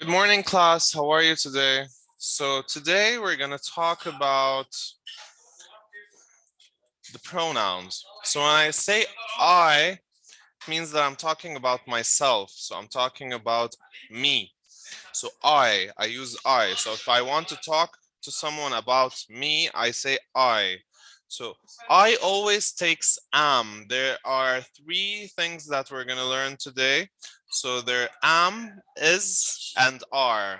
Good morning, class. How are you today? So today we're going to talk about the pronouns. So when I say I, it means that I'm talking about myself. So I'm talking about me. So I use I. So if I want to talk to someone about me, I say I. So I always takes am. There are three things that we're going to learn today. So there am, is, and are.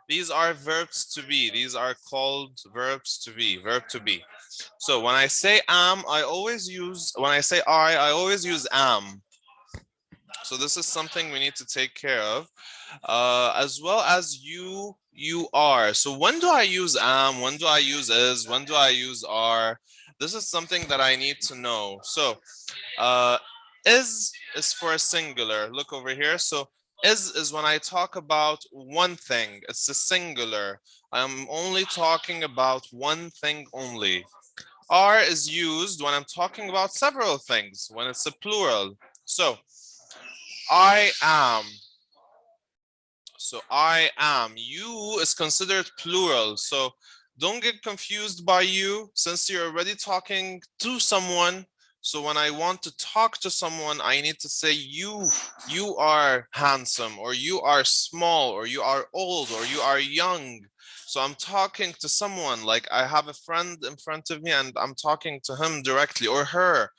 These are verbs to be. These are called verbs to be, verb to be. So when I say am, when I say I always use am. So this is something we need to take care of, as well as you are. So when do I use am? When do I use is? When do I use are? This is something that I need to know. So uh, is for a singular. Look over here. So is when I talk about one thing. It's a singular. I'm only talking about one thing only. Are is used when I'm talking about several things, when it's a plural. So I am. So I am. You is considered plural. So don't get confused by you since you're already talking to someone. So when I want to talk to someone, I need to say you are handsome, or you are small, or you are old, or you are young. So I'm talking to someone, like I have a friend in front of me and I'm talking to him directly, or her,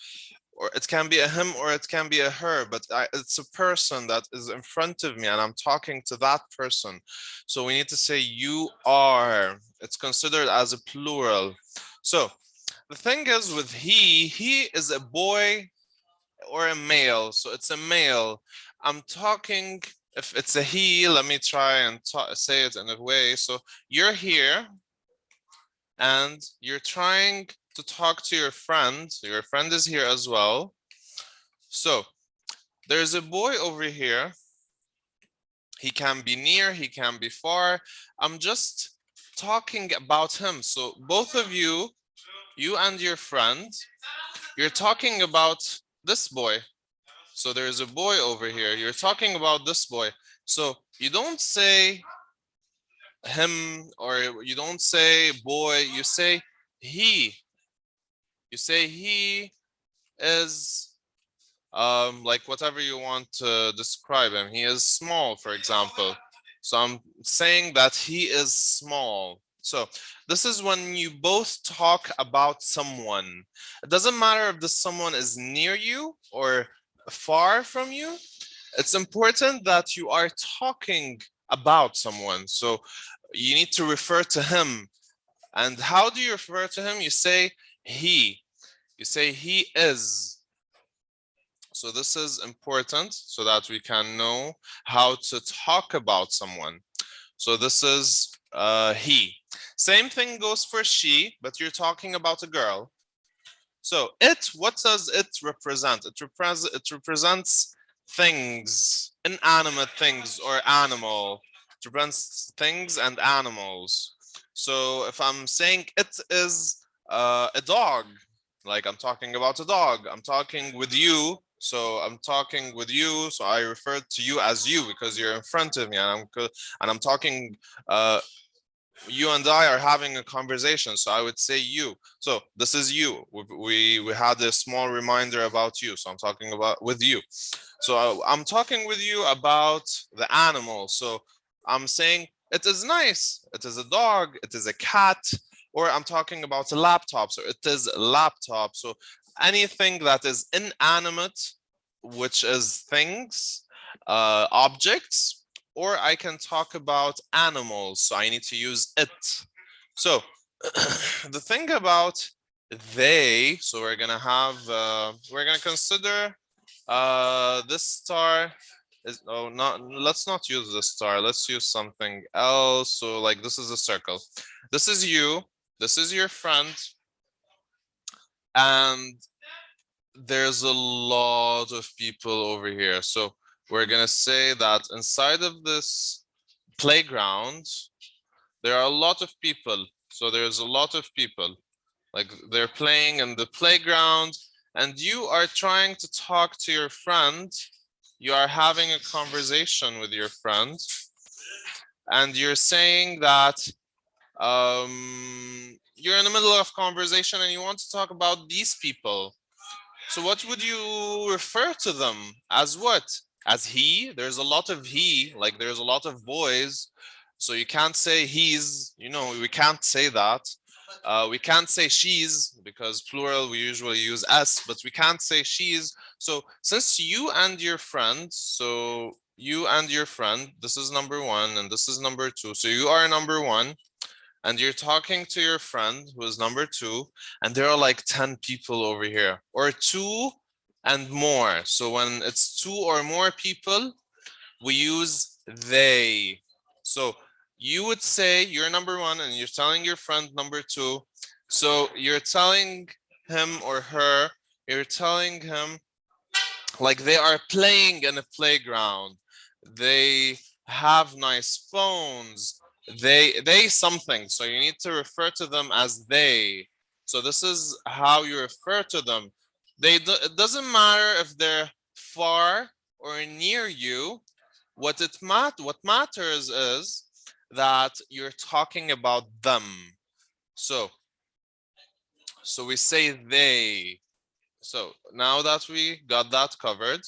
or it can be a him or it can be a her, but it's a person that is in front of me and I'm talking to that person. So we need to say you are. It's considered as a plural. So the thing is with he is a boy or a male. So it's a male. I'm talking, if it's a he, let me try and say it in a way. So you're here and you're trying to talk to your friend. Your friend is here as well. So there's a boy over here. He can be near, he can be far. I'm just talking about him. So both of you and your friend, you're talking about this boy. So there's a boy over here. You're talking about this boy. So you don't say him or you don't say boy, you say he. You say he is like whatever you want to describe him. He is small, for example. So I'm saying that he is small. So this is when you both talk about someone. It doesn't matter if this someone is near you or far from you. It's important that you are talking about someone. So you need to refer to him. And how do you refer to him? You say he. You say he is. So this is important so that we can know how to talk about someone. So this is he. Same thing goes for she, but you're talking about a girl. So it, what does it represent? It represents things, inanimate things or animal. It represents things and animals. So if I'm saying it is a dog, like I'm talking about a dog, I'm talking with you. So I'm talking with you. So I refer to you as you because you're in front of me, and I'm talking. You and I are having a conversation, so I would say you. So this is you. We had a small reminder about you. So I'm talking about with you. So I'm talking with you about the animal. So I'm saying it is nice. It is a dog. It is a cat. Or I'm talking about a laptop. So it is a laptop. So anything that is inanimate, which is things, objects, or I can talk about animals. So I need to use it. So the thing about they, so we're gonna have, we're gonna consider this star is, oh, not, let's not use this star. Let's use something else. So like this is a circle. This is you. This is your friend. And there's a lot of people over here. So we're gonna say that inside of this playground, there are a lot of people. So there's a lot of people, like they're playing in the playground, and you are trying to talk to your friend. You are having a conversation with your friend. and you're saying that you're in the middle of conversation and you want to talk about these people. So what would you refer to them as? What? As he? There's a lot of he, like there's a lot of boys. So you can't say he's, we can't say that. We can't say she's because plural we usually use s, but we can't say she's. So since you and your friend, so you and your friend, this is number one and this is number two. So you are number one and you're talking to your friend who is number two, and there are like 10 people over here, or two and more. So when it's two or more people, we use they. So you would say you're number one and you're telling your friend number two. So you're telling him or her, you're telling him like they are playing in a playground. They have nice phones. They something. So you need to refer to them as they. So this is how you refer to them. It doesn't matter if they're far or near you. What matters is that you're talking about them. So we say they. So now that we got that covered,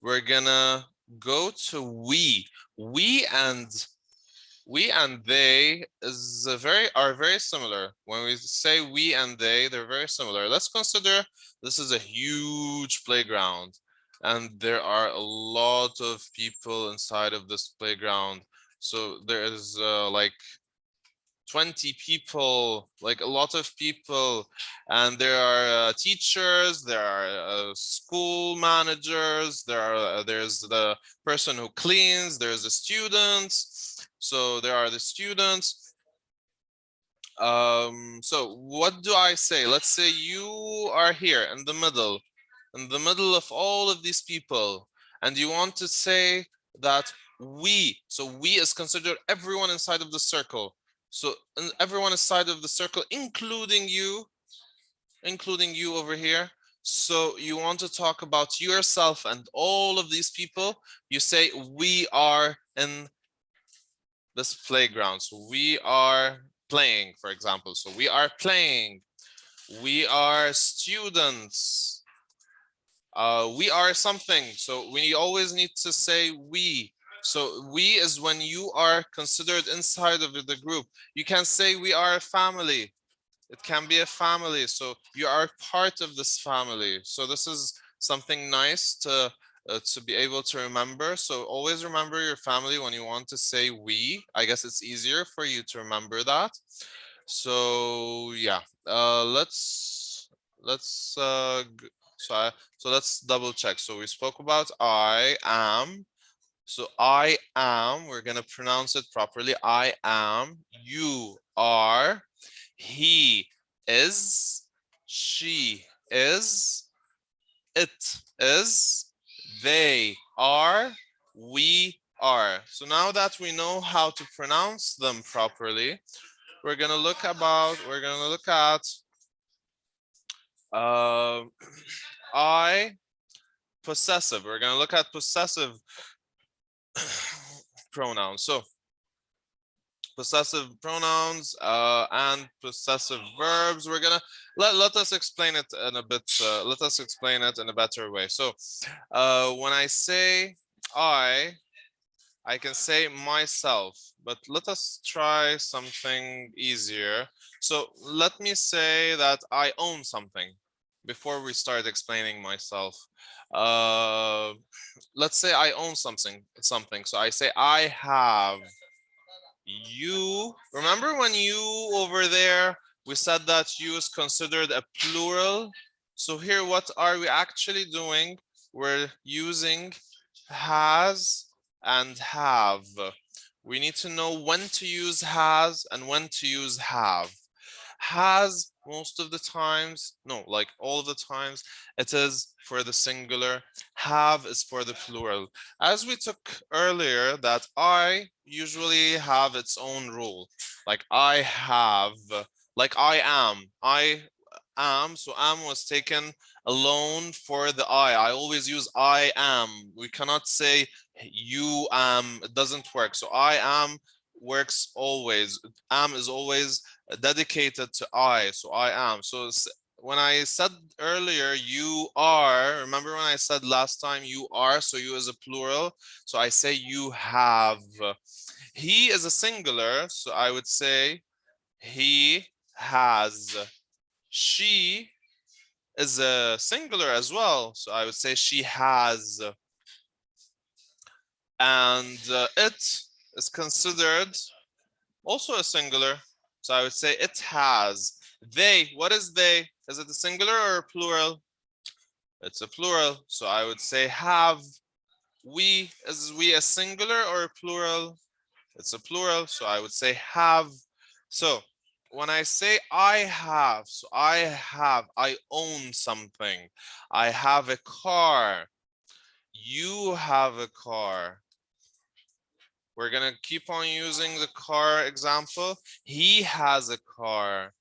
we're gonna go to we. We and they are very similar. When we say we and they're very similar. Let's consider this is a huge playground, and there are a lot of people inside of this playground. So there is like 20 people, like a lot of people, and there are teachers, there are school managers, there's the person who cleans, there's the students. So there are the students. So what do I say? Let's say you are here in the middle of all of these people, and you want to say that so we is considered everyone inside of the circle. So everyone inside of the circle, including you over here. So you want to talk about yourself and all of these people. You say we are in this playground. So we are playing, for example. So we are playing. We are students. We are something. So we always need to say we. So we is when you are considered inside of the group. You can say we are a family. It can be a family. So you are part of this family. So this is something nice to be able to remember. So always remember your family when you want to say we. I guess it's easier for you to remember that. So yeah, let's so let's double check. So we spoke about I am. So I am, we're gonna pronounce it properly. I am, you are, he is, she is, it is, they are, we are. So now that we know how to pronounce them properly, we're gonna look at I possessive. We're gonna look at possessive pronouns. So possessive pronouns and possessive verbs. We're gonna let us explain it in a bit. Let us explain it in a better way. So when I say I can say myself, but let us try something easier. So let me say that I own something before we start explaining myself. Let's say I own something. So I say I have. You remember when you over there we said that you is considered a plural. So here what are we actually doing? We're using has and have. We need to know when to use has and when to use have. Has most of the times, no, like all of the times, it is for the singular. Have is for the plural. As we took earlier, that I usually have its own rule. Like I have, like I am, so am was taken alone for the I always use I am. We cannot say you am, it doesn't work. So I am works always. Am is always dedicated to I, so I am. So when I said earlier you are, remember when I said last time you are, so you is a plural, so I say you have. He is a singular, so I would say he has. She is a singular as well, so I would say she has. And it is considered also a singular, so I would say it has. They, what is they? Is it a singular or a plural? It's a plural, so I would say have. We, is we a singular or a plural? It's a plural, so I would say have. So when I say I have, so I own something. I have a car. You have a car. We're gonna keep on using the car example. He has a car.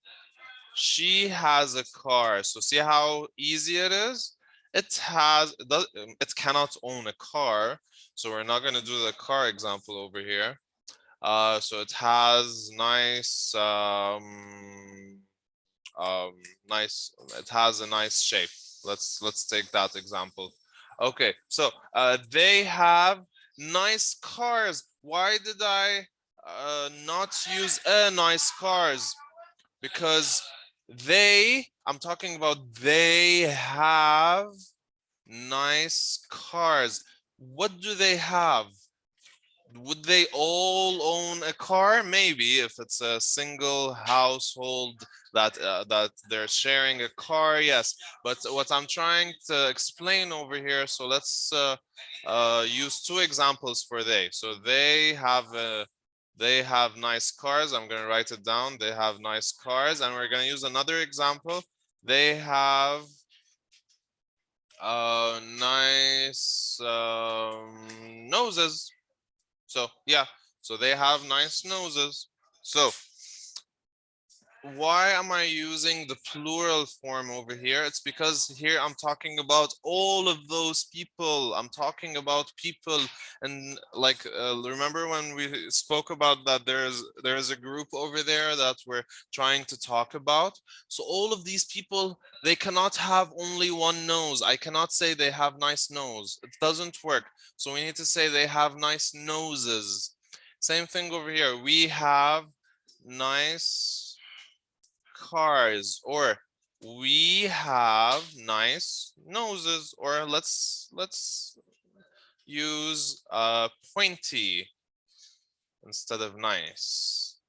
She has a car. So see how easy it is? It cannot own a car. So we're not gonna do the car example over here. So it has it has a nice shape. Let's take that example. Okay, so they have nice cars. Why did I not use a nice cars? Because I'm talking about they have nice cars. What do they have? Would they all own a car? Maybe if it's a single household that they're sharing a car, yes. But what I'm trying to explain over here, so let's use two examples for they. So they have nice cars. I'm gonna write it down. They have nice cars, and we're gonna use another example. They have nice noses. So yeah, so they have nice noses. So why am I using the plural form over here? It's because here I'm talking about all of those people. I'm talking about people, and like remember when we spoke about that there's a group over there that we're trying to talk about. So all of these people, they cannot have only one nose. I cannot say they have nice nose. It doesn't work. So we need to say they have nice noses. Same thing over here. We have nice cars, or we have nice noses, or let's use pointy instead of nice.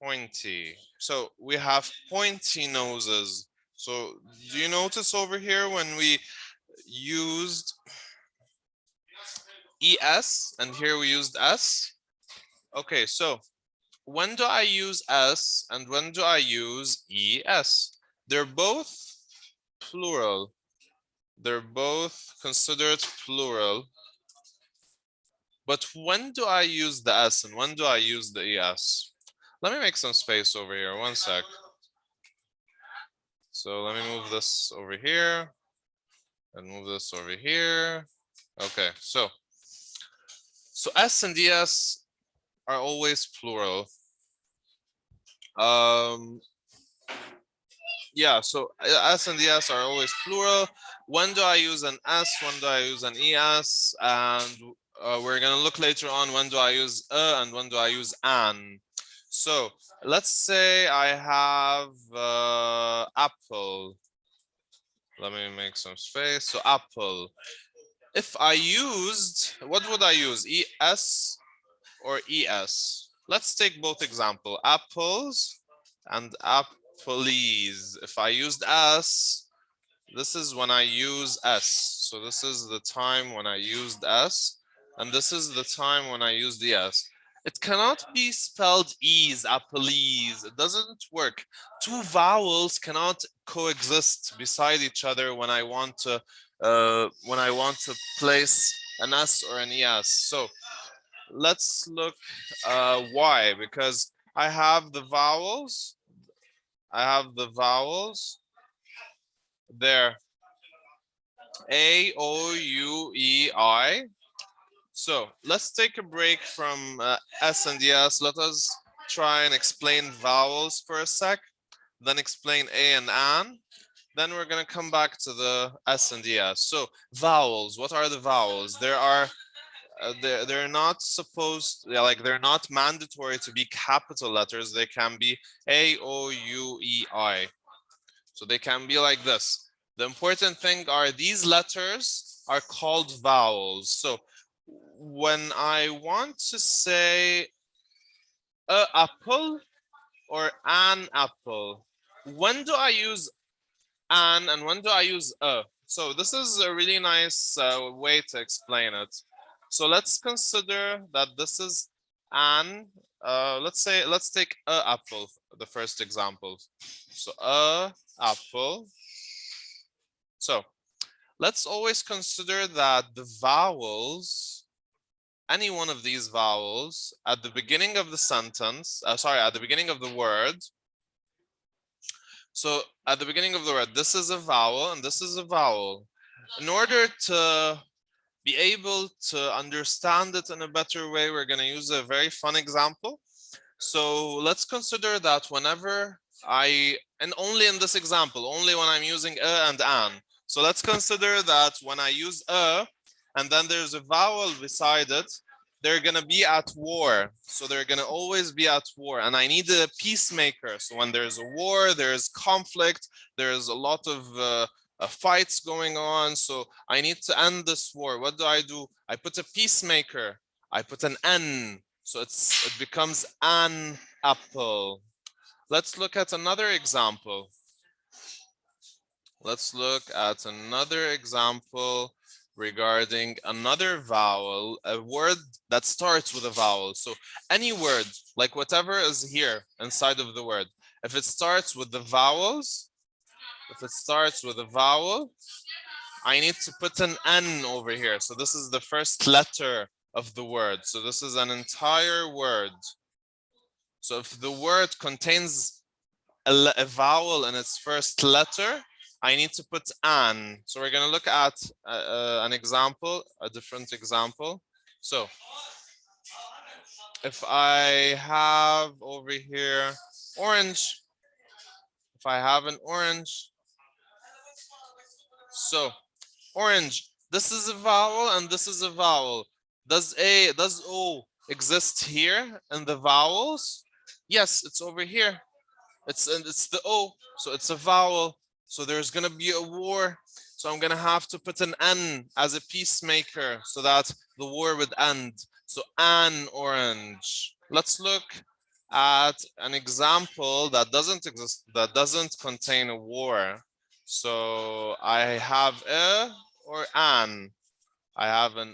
Pointy. So we have pointy noses. So do you notice over here when we used es and here we used s? Okay, so when do I use s and when do I use es? They're both plural. They're both considered plural. But when do I use the s and when do I use the es? Let me make some space over here. One sec. So let me move this over here and move this over here. Okay, so s and es are always plural. Yeah, so s and es are always plural. When do I use an s? When do I use an es? And we're gonna look later on when do I use and when do I use an. So let's say I have apple. Let me make some space. So apple. If I used, what would I use? Es or es? Let's take both example. Apples and apples. If I used s, this is when I use s. So this is the time when I used s, and this is the time when I use the s. It cannot be spelled ease, apples. It doesn't work. Two vowels cannot coexist beside each other when I want to place an s or an es. So let's look why, because I have the vowels. I have the vowels there. A, O, U, E, I. So let's take a break from S and S. Let us try and explain vowels for a sec, then explain A and an. Then we're gonna come back to the S and S. So vowels, what are the vowels? There are they're not supposed, yeah, like they're not mandatory to be capital letters. They can be A, O, U, E, I. So they can be like this. The important thing are these letters are called vowels. So when I want to say a apple or an apple, when do I use an and when do I use a? So this is a really nice way to explain it. So let's consider that this is an, let's take a apple, the first example. So a apple. So let's always consider that the vowels, any one of these vowels at the beginning of the sentence, at the beginning of the word. So at the beginning of the word, this is a vowel and this is a vowel. In order to be able to understand it in a better way, we're going to use a very fun example. So let's consider that whenever and only in this example, only when I'm using a and an. So let's consider that when I use a and then there's a vowel beside it, they're going to be at war. So they're going to always be at war. And I need a peacemaker. So when there's a war, there's conflict, there's a lot of fights going on. So I need to end this war. What do? I put a peacemaker. I put an N. So it becomes an apple. Let's look at another example. Let's look at another example regarding another vowel, a word that starts with a vowel. So any word, like whatever is here inside of the word, if it starts with the vowels, I need to put an N over here. So this is the first letter of the word. So this is an entire word. So if the word contains a vowel in its first letter, I need to put an. So we're going to look at an example, a different example. So if I have over here orange, if I have an orange, so orange, this is a vowel and this is a vowel. Does O exist here in the vowels? Yes, it's over here. It's the O, so it's a vowel. So there's gonna be a war. So I'm gonna have to put an N as a peacemaker so that the war would end. So an orange. Let's look at an example that doesn't exist, that doesn't contain a war. So I have a or an. I have an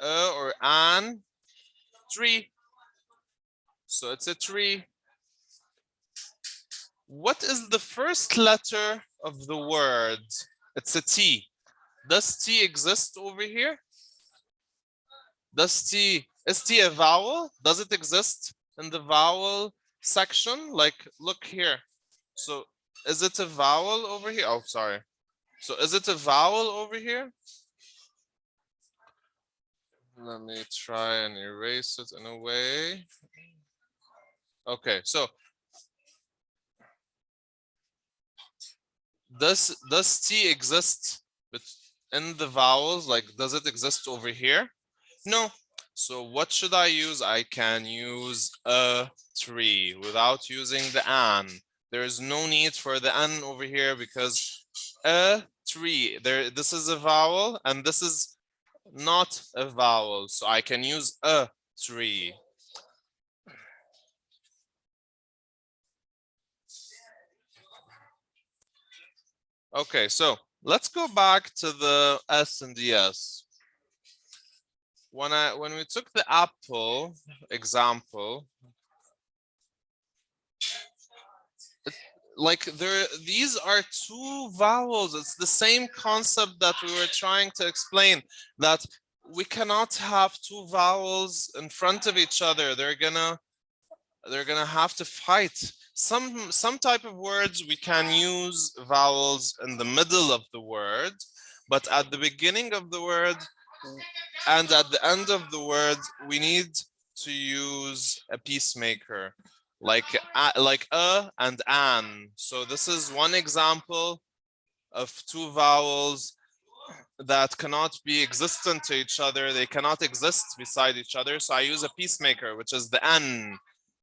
a or an tree. So it's a tree. What is the first letter of the word? It's a T. Does T exist over here? Is T a vowel? Does it exist in the vowel section? Like, look here. So is it a vowel over here? Oh, sorry. So is it a vowel over here? Let me try and erase it in a way. Okay, so does T exist in the vowels? Like, does it exist over here? No. So what should I use? I can use a tree without using the an. There is no need for the an over here because a tree, this is a vowel and this is not a vowel. So I can use a tree. Okay, so let's go back to the S and the S. When we took the apple example, like these are two vowels. It's the same concept that we were trying to explain, that we cannot have two vowels in front of each other. They're gonna have to fight. Some type of words we can use vowels in the middle of the word, but at the beginning of the word And at the end of the word, we need to use a peacemaker, like and an. So this is one example of two vowels that cannot be existent to each other. They cannot exist beside each other. So I use a peacemaker, which is the N.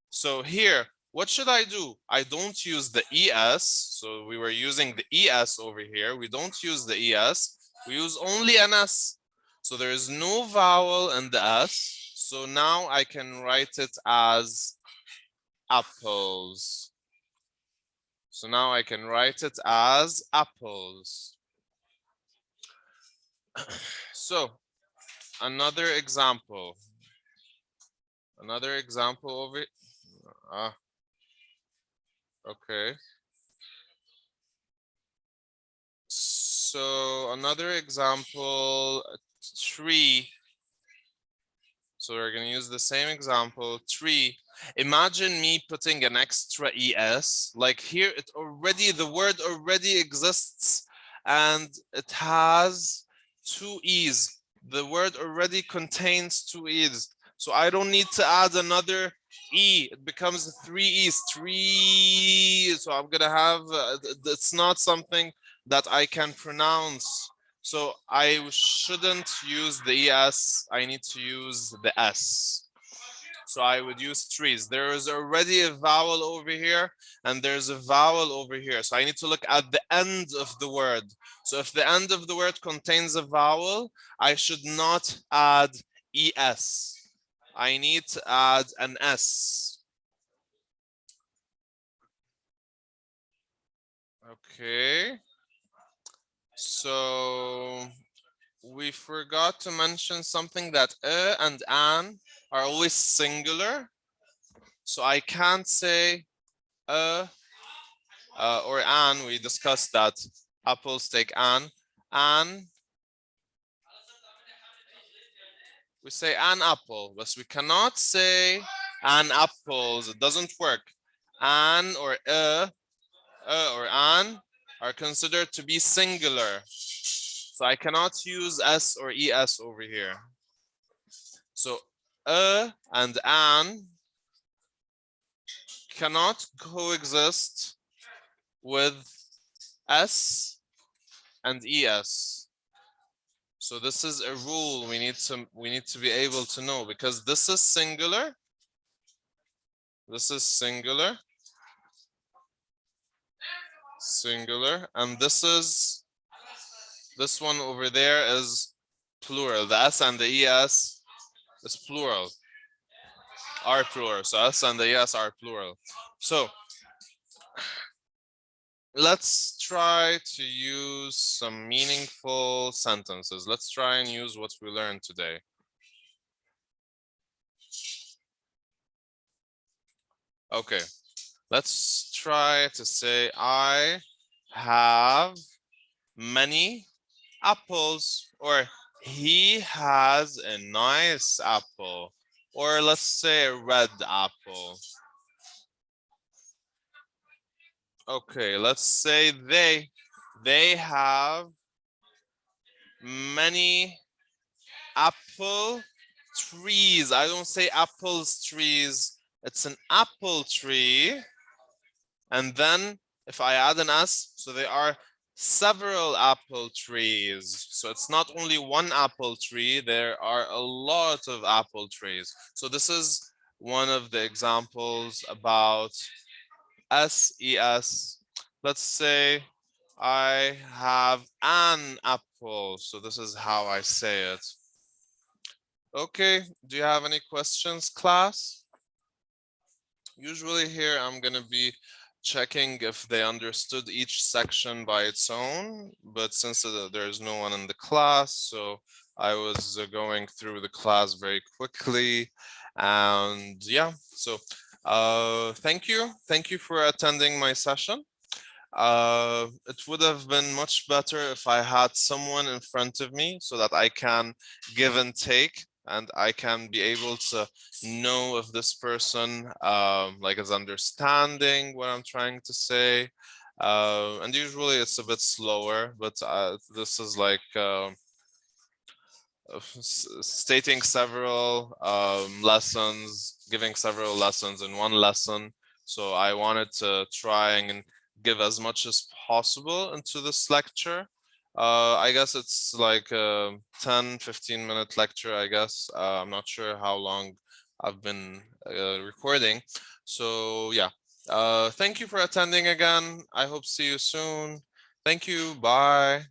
So here, what should I do? I don't use the ES. So we were using the ES over here. We don't use the ES. We use only an S. So there is no vowel in the S. So now I can write it as apples. So now I can write it as apples. So another example. Another example over it. Okay. So another example, tree. So we're going to use the same example, tree. Imagine me putting an extra ES. Like here, the word already exists and it has two E's. The word already contains two E's. So I don't need to add another E. It becomes three E's, tree. So I'm going to have, it's not something that I can pronounce. So I shouldn't use the ES, I need to use the S. So I would use trees. There is already a vowel over here and there's a vowel over here. So I need to look at the end of the word. So if the end of the word contains a vowel, I should not add ES. I need to add an S. Okay. So we forgot to mention something that and an are always singular. So I can't say or an. We discussed that. Apples take an. An. We say an apple, but we cannot say an apples. It doesn't work. An or or an are considered to be singular. So I cannot use S or ES over here. So and an cannot coexist with S and ES. So this is a rule we need to be able to know, because this is singular. This is singular. Singular, and this one over there is plural. The S and the ES is plural. Are plural. So S and the ES are plural. So let's try to use some meaningful sentences. Let's try and use what we learned today. Okay, let's try to say I have many apples, or he has a nice apple, or let's say a red apple. Okay, let's say they have many apple trees. I don't say apples trees. It's an apple tree. And then if I add an S, so there are several apple trees. So it's not only one apple tree, there are a lot of apple trees. So this is one of the examples about SES. Let's say I have an apple. So this is how I say it. Okay, do you have any questions, class? Usually here I'm going to be checking if they understood each section by its own, but since there's no one in the class, so I was going through the class very quickly. And yeah, so thank you for attending my session. It would have been much better if I had someone in front of me so that I can give and take, and I can be able to know if this person like is understanding what I'm trying to say. And usually it's a bit slower, but this is like stating several lessons, giving several lessons in one lesson. So I wanted to try and give as much as possible into this lecture. I guess it's like a 10-15 minute lecture, I guess. I'm not sure how long I've been recording. So yeah, thank you for attending again. I hope see you soon. Thank you. Bye.